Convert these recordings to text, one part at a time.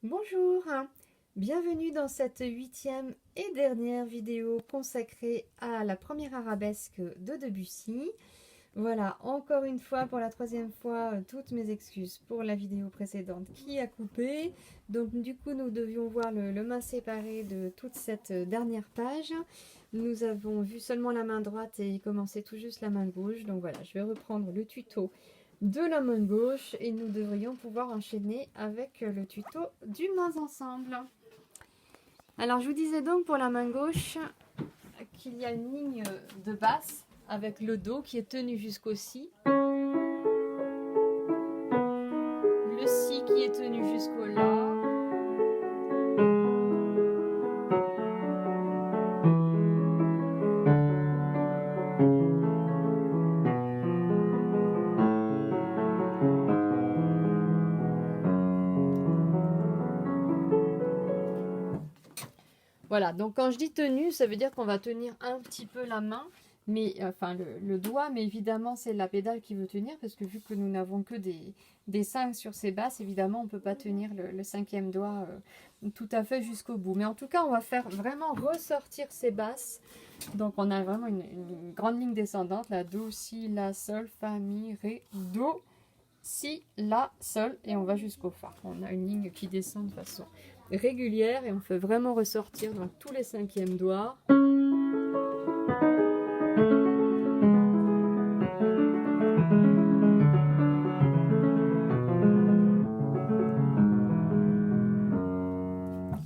Bonjour, bienvenue dans cette 8e et dernière vidéo consacrée à la première arabesque de Debussy. Voilà, encore une fois, pour la 3e fois, toutes mes excuses pour la vidéo précédente qui a coupé. Donc du coup, nous devions voir le main séparé de toute cette dernière page. Nous avons vu seulement la main droite et il commençait tout juste la main gauche. Donc voilà, je vais reprendre le tuto de la main gauche et nous devrions pouvoir enchaîner avec le tuto du mains ensemble. Alors je vous disais donc pour la main gauche qu'il y a une ligne de basse avec le Do qui est tenu jusqu'au Si, le Si qui est tenu jusqu'au La, voilà. Donc quand je dis tenu, ça veut dire qu'on va tenir un petit peu la main, mais enfin le doigt, mais évidemment c'est la pédale qui veut tenir, parce que vu que nous n'avons que des 5 sur ces basses, évidemment on ne peut pas tenir le 5e doigt tout à fait jusqu'au bout. Mais en tout cas, on va faire vraiment ressortir ces basses. Donc on a vraiment une grande ligne descendante, là, Do, Si, La, Sol, Fa, Mi, Ré, Do, Si, La, Sol, et on va jusqu'au Fa. On a une ligne qui descend de façon régulière et on fait vraiment ressortir donc tous les 5e doigts.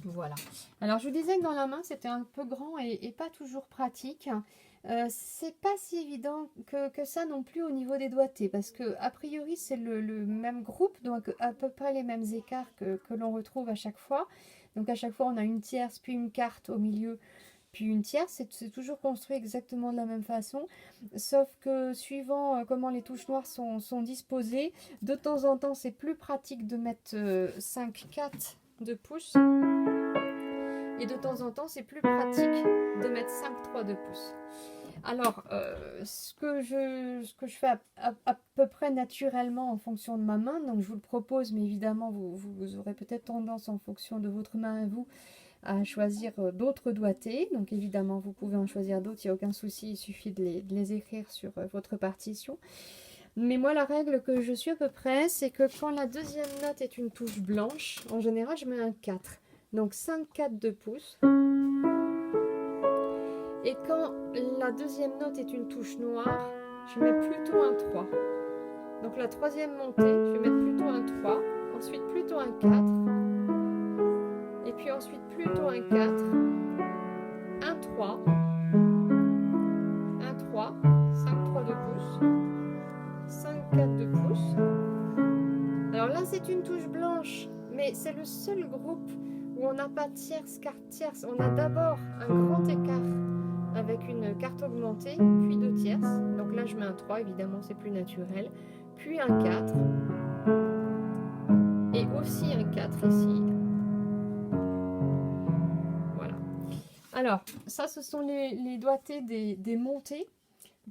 Voilà. Alors je vous disais que dans la main c'était un peu grand et pas toujours pratique. C'est pas si évident que ça non plus au niveau des doigtés, parce que a priori c'est le même groupe, donc à peu près les mêmes écarts que l'on retrouve à chaque fois. Donc à chaque fois on a une tierce, puis une quarte au milieu, puis une tierce. C'est toujours construit exactement de la même façon, sauf que suivant comment les touches noires sont disposées, de temps en temps c'est plus pratique de mettre 5/4 de pouce. Et de temps en temps, c'est plus pratique de mettre 5/3 de pouce. Alors, ce que je fais à peu près naturellement en fonction de ma main, donc je vous le propose, mais évidemment, vous aurez peut-être tendance en fonction de votre main à vous à choisir d'autres doigtés. Donc évidemment, vous pouvez en choisir d'autres, il n'y a aucun souci, il suffit de les écrire sur votre partition. Mais moi, la règle que je suis à peu près, c'est que quand la deuxième note est une touche blanche, en général, je mets un 4. Donc 5/4 de pouce. Et quand la deuxième note est une touche noire, je mets plutôt un 3. Donc la troisième montée, je vais mettre plutôt un 3. Ensuite plutôt un 4. Et puis ensuite plutôt un 4. Un 3. Un 3. 5/3 de pouce. 5/4 de pouce. Alors là, c'est une touche blanche, mais c'est le seul groupe où on n'a pas tierce, quarte, tierce. On a d'abord un grand écart avec une quarte augmentée, puis 2 tierces. Donc là, je mets un 3, évidemment, c'est plus naturel. Puis un 4. Et aussi un 4 ici. Voilà. Alors, ça, ce sont les doigtés des montées.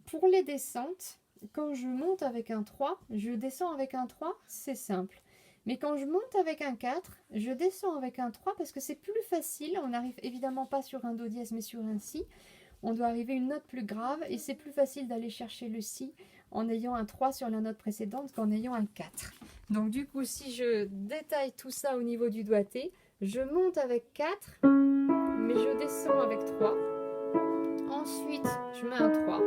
Pour les descentes, quand je monte avec un 3, je descends avec un 3, c'est simple. Mais quand je monte avec un 4, je descends avec un 3 parce que c'est plus facile. On n'arrive évidemment pas sur un Do dièse, mais sur un Si. On doit arriver à une note plus grave et c'est plus facile d'aller chercher le Si en ayant un 3 sur la note précédente qu'en ayant un 4. Donc du coup, si je détaille tout ça au niveau du doigté, je monte avec 4, mais je descends avec 3. Ensuite, je mets un 3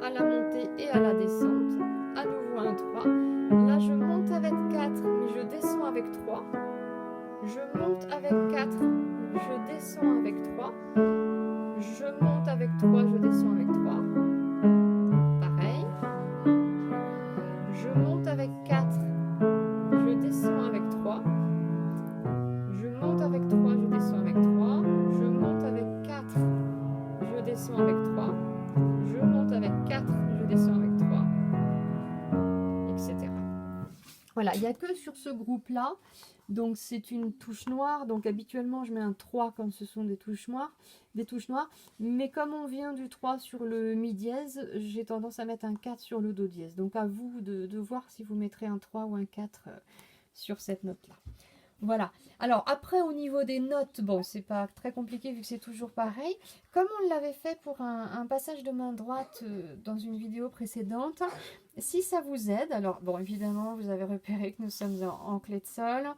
à la montée et à la descente. À nouveau un 3. Là, je monte avec 4, mais je descends avec 3. Je monte avec 4, je descends avec 3. Je monte avec 3, je descends avec 3. Pareil. Je monte avec 4, je descends avec 3. Je monte avec 3, je descends avec 3. Je monte avec 4, je descends avec 3. Je monte avec 4, je descends avec 3. Etc. Voilà, il n'y a que sur ce groupe-là. Donc c'est une touche noire, donc habituellement je mets un 3 quand ce sont des touches noires, mais comme on vient du 3 sur le Mi dièse, j'ai tendance à mettre un 4 sur le Do dièse. Donc à vous de voir si vous mettrez un 3 ou un 4 sur cette note-là. Voilà. Alors après au niveau des notes, bon c'est pas très compliqué vu que c'est toujours pareil. Comme on l'avait fait pour un passage de main droite dans une vidéo précédente, si ça vous aide, alors bon évidemment vous avez repéré que nous sommes en clé de sol.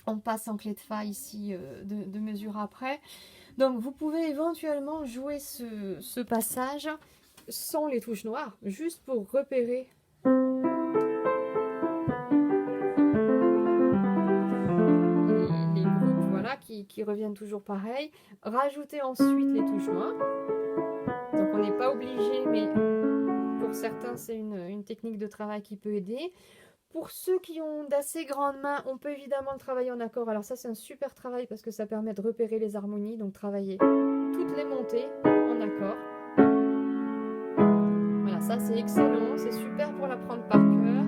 On passe en clé de fa ici de mesure après. Donc vous pouvez éventuellement jouer ce passage sans les touches noires, juste pour repérer les groupes voilà, qui reviennent toujours pareil. Rajoutez ensuite les touches noires. Donc on n'est pas obligé, mais pour certains c'est une technique de travail qui peut aider. Pour ceux qui ont d'assez grandes mains, on peut évidemment le travailler en accord. Alors ça c'est un super travail parce que ça permet de repérer les harmonies, donc travailler toutes les montées en accord. Voilà, ça c'est excellent, c'est super pour l'apprendre par cœur.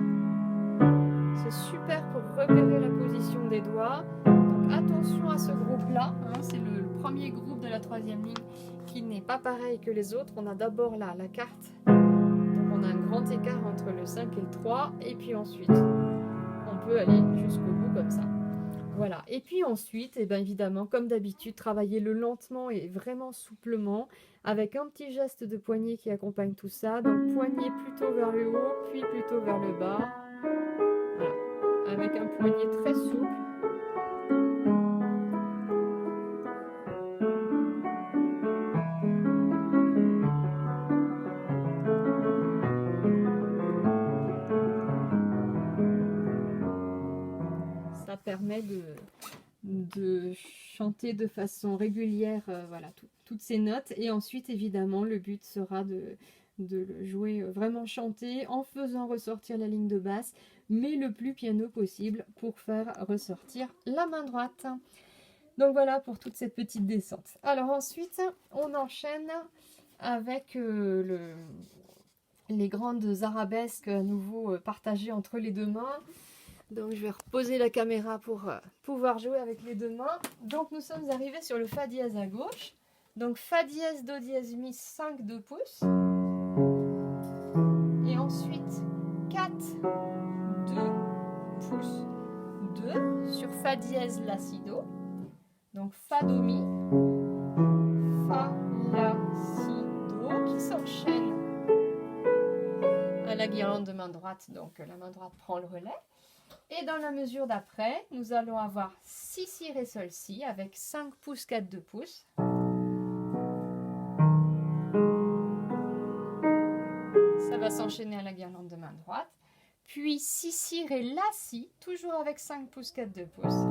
C'est super pour repérer la position des doigts. Donc attention à ce groupe-là, hein, c'est le premier groupe de la troisième ligne qui n'est pas pareil que les autres. On a d'abord là la carte, donc on a un grand écart entre le 5 et le 3, et puis ensuite on peut aller jusqu'au bout comme ça. Voilà, et puis ensuite, et bien évidemment, comme d'habitude, travaillez-le lentement et vraiment souplement, avec un petit geste de poignet qui accompagne tout ça. Donc poignet plutôt vers le haut, puis plutôt vers le bas. Voilà, avec un poignet très souple. Ça permet de chanter de façon régulière voilà, toutes ces notes. Et ensuite, évidemment, le but sera de le jouer vraiment chanter en faisant ressortir la ligne de basse, mais le plus piano possible pour faire ressortir la main droite. Donc voilà pour toute cette petite descente. Alors ensuite, on enchaîne avec les grandes arabesques à nouveau partagées entre les deux mains. Donc je vais reposer la caméra pour pouvoir jouer avec les deux mains. Donc nous sommes arrivés sur le Fa dièse à gauche. Donc Fa dièse, Do dièse, Mi, 5, 2 pouces. Et ensuite 4, 2 pouces, 2 sur Fa dièse, La, Si, Do. Donc Fa, Do, Mi, Fa, La, Si, Do qui s'enchaîne à la guirlande de main droite. Donc la main droite prend le relais. Et dans la mesure d'après, nous allons avoir Si, Si, Ré, Sol, Si avec 5 pouces, 4, 2 pouces. Ça va s'enchaîner à la guirlande de main droite. Puis Si, Si, Ré, La, Si, toujours avec 5 pouces, 4, 2 pouces.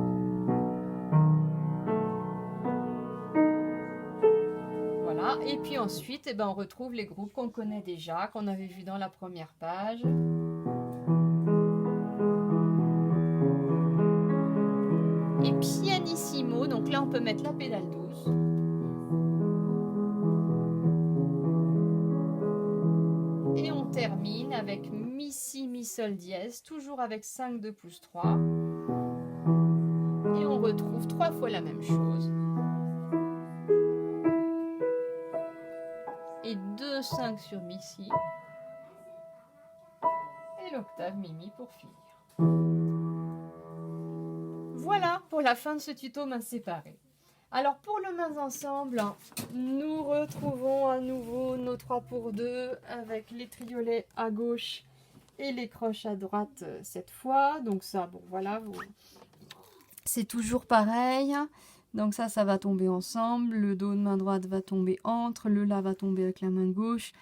Voilà, et puis ensuite, eh ben, on retrouve les groupes qu'on connaît déjà, qu'on avait vus dans la première page. Et pianissimo, donc là on peut mettre la pédale douce. Et on termine avec Mi, Si, Mi, Sol, dièse, toujours avec 5, 2 pouces, 3. Et on retrouve 3 fois la même chose. Et 2, 5 sur Mi, Si. Et l'octave Mi, Mi pour finir. Voilà pour la fin de ce tuto main séparée. Alors pour le mains ensemble, nous retrouvons à nouveau nos 3 pour 2 avec les triolets à gauche et les croches à droite cette fois. Donc ça, bon voilà, c'est toujours pareil. Donc ça va tomber ensemble. Le Do de main droite va tomber entre, le La va tomber avec la main gauche,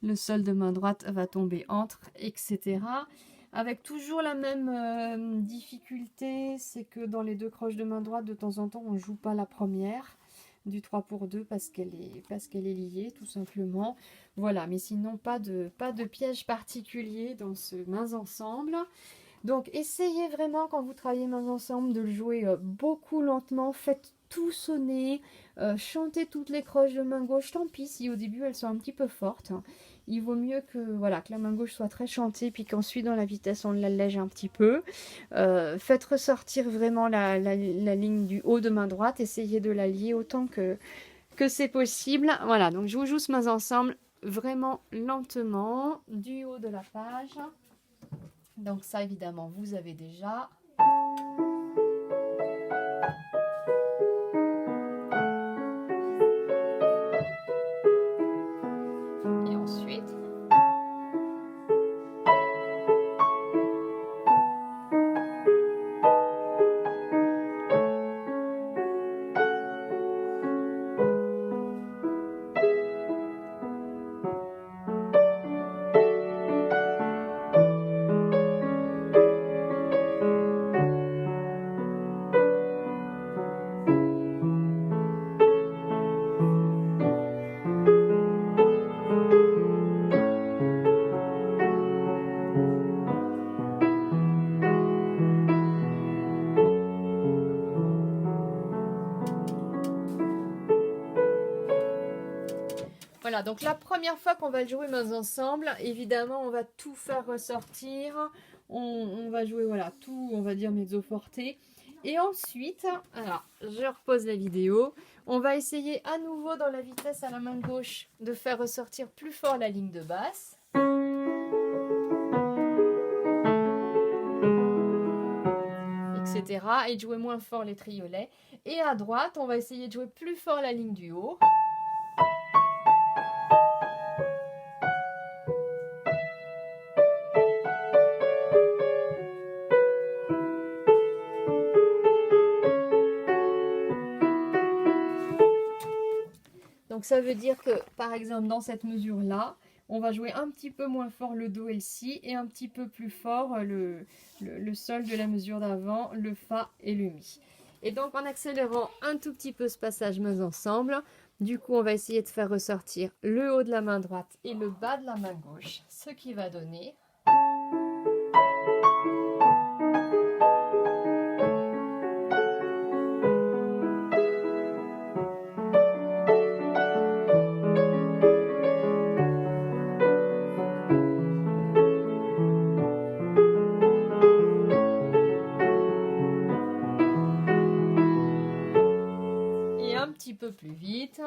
le Sol de main droite va tomber entre, etc. Avec toujours la même difficulté, c'est que dans les deux croches de main droite, de temps en temps, on ne joue pas la première du 3 pour 2 parce qu'elle est liée, tout simplement. Voilà, mais sinon, pas de piège particulier dans ce mains ensemble. Donc, essayez vraiment, quand vous travaillez mains ensemble, de le jouer beaucoup lentement. Faites tout sonner, chantez toutes les croches de main gauche. Tant pis si au début, elles sont un petit peu fortes. Il vaut mieux que la main gauche soit très chantée, puis qu'ensuite dans la vitesse on l'allège un petit peu. Faites ressortir vraiment la ligne du haut de main droite, essayez de la lier autant que c'est possible. Voilà, donc je vous joue ce mains ensemble vraiment lentement du haut de la page. Donc ça évidemment vous avez déjà. Voilà, donc la première fois qu'on va le jouer ensemble, évidemment, on va tout faire ressortir. On va jouer, voilà, tout, on va dire mezzo forte. Et ensuite, alors, je repose la vidéo. On va essayer à nouveau dans la vitesse à la main gauche de faire ressortir plus fort la ligne de basse. Etc. Et de jouer moins fort les triolets. Et à droite, on va essayer de jouer plus fort la ligne du haut. Donc ça veut dire que, par exemple, dans cette mesure-là, on va jouer un petit peu moins fort le do et le si, et un petit peu plus fort le sol de la mesure d'avant, le fa et le mi. Et donc en accélérant un tout petit peu ce passage ensemble, du coup on va essayer de faire ressortir le haut de la main droite et le bas de la main gauche, ce qui va donner... un petit peu plus vite.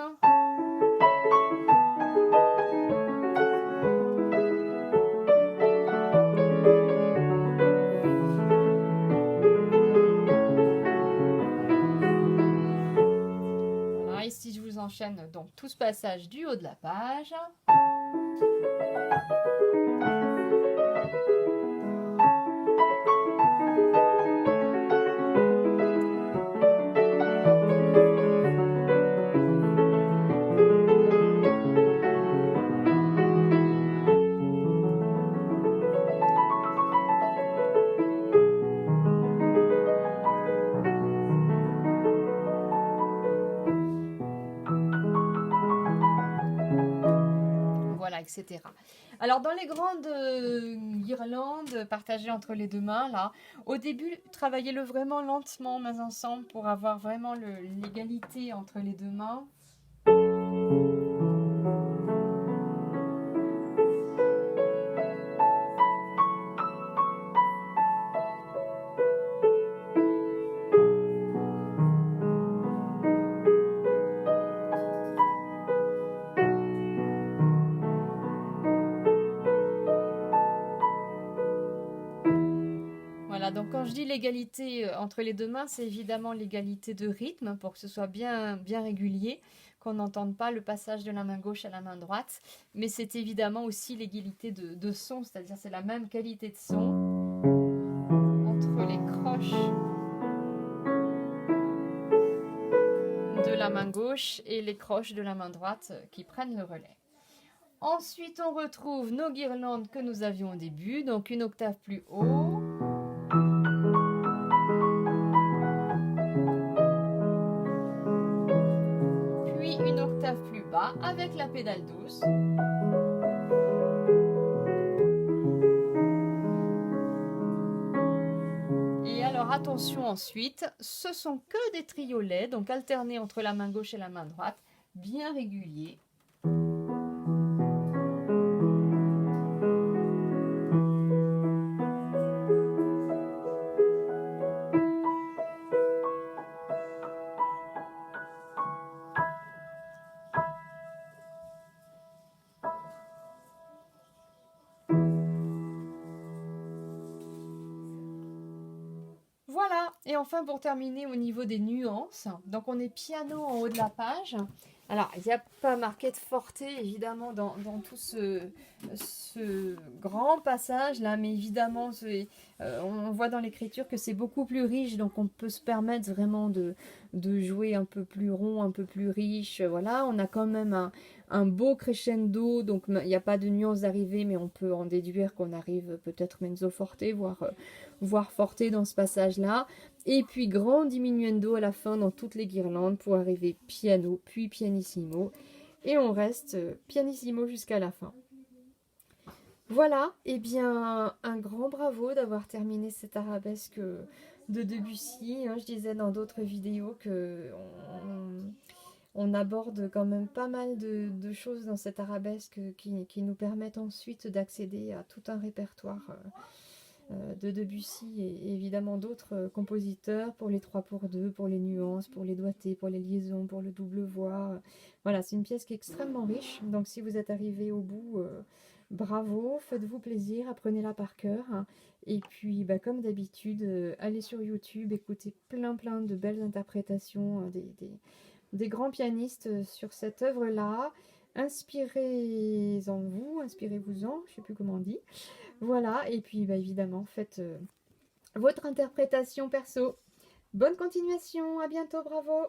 Voilà, ici je vous enchaîne donc tout ce passage du haut de la page. Etc. Alors dans les grandes guirlandes partagées entre les deux mains, là, au début, travaillez-le vraiment lentement, mains ensemble, pour avoir vraiment l'égalité entre les deux mains. Voilà, donc quand je dis l'égalité entre les deux mains, c'est évidemment l'égalité de rythme pour que ce soit bien régulier, qu'on n'entende pas le passage de la main gauche à la main droite, mais c'est évidemment aussi l'égalité de son, c'est-à-dire c'est la même qualité de son entre les croches de la main gauche et les croches de la main droite qui prennent le relais. Ensuite, on retrouve nos guirlandes que nous avions au début, donc une octave plus haut. Une octave plus bas avec la pédale douce. Et alors attention ensuite, ce sont que des triolets, donc alternés entre la main gauche et la main droite, bien réguliers. Voilà, et enfin pour terminer au niveau des nuances, donc on est piano en haut de la page. Alors, il n'y a pas marqué de forte évidemment dans tout ce grand passage là, mais évidemment on voit dans l'écriture que c'est beaucoup plus riche, donc on peut se permettre vraiment de jouer un peu plus rond, un peu plus riche. Voilà, on a quand même un beau crescendo, donc il n'y a pas de nuance d'arrivée, mais on peut en déduire qu'on arrive peut-être mezzo forte, voire forte dans ce passage-là. Et puis grand diminuendo à la fin dans toutes les guirlandes pour arriver piano, puis pianissimo. Et on reste pianissimo jusqu'à la fin. Voilà, et bien un grand bravo d'avoir terminé cette arabesque de Debussy. Je disais dans d'autres vidéos que on aborde quand même pas mal de choses dans cette arabesque qui nous permettent ensuite d'accéder à tout un répertoire de Debussy et évidemment d'autres compositeurs pour les 3 pour 2, pour les nuances, pour les doigtés, pour les liaisons, pour le double voix. Voilà, c'est une pièce qui est extrêmement riche. Donc si vous êtes arrivé au bout, bravo, faites-vous plaisir, apprenez-la par cœur. Et puis, bah, comme d'habitude, allez sur YouTube, écoutez plein de belles interprétations des grands pianistes sur cette œuvre-là. Inspirez-en vous, inspirez-vous-en, je ne sais plus comment on dit. Voilà, et puis bah, évidemment, faites votre interprétation perso. Bonne continuation, à bientôt, bravo!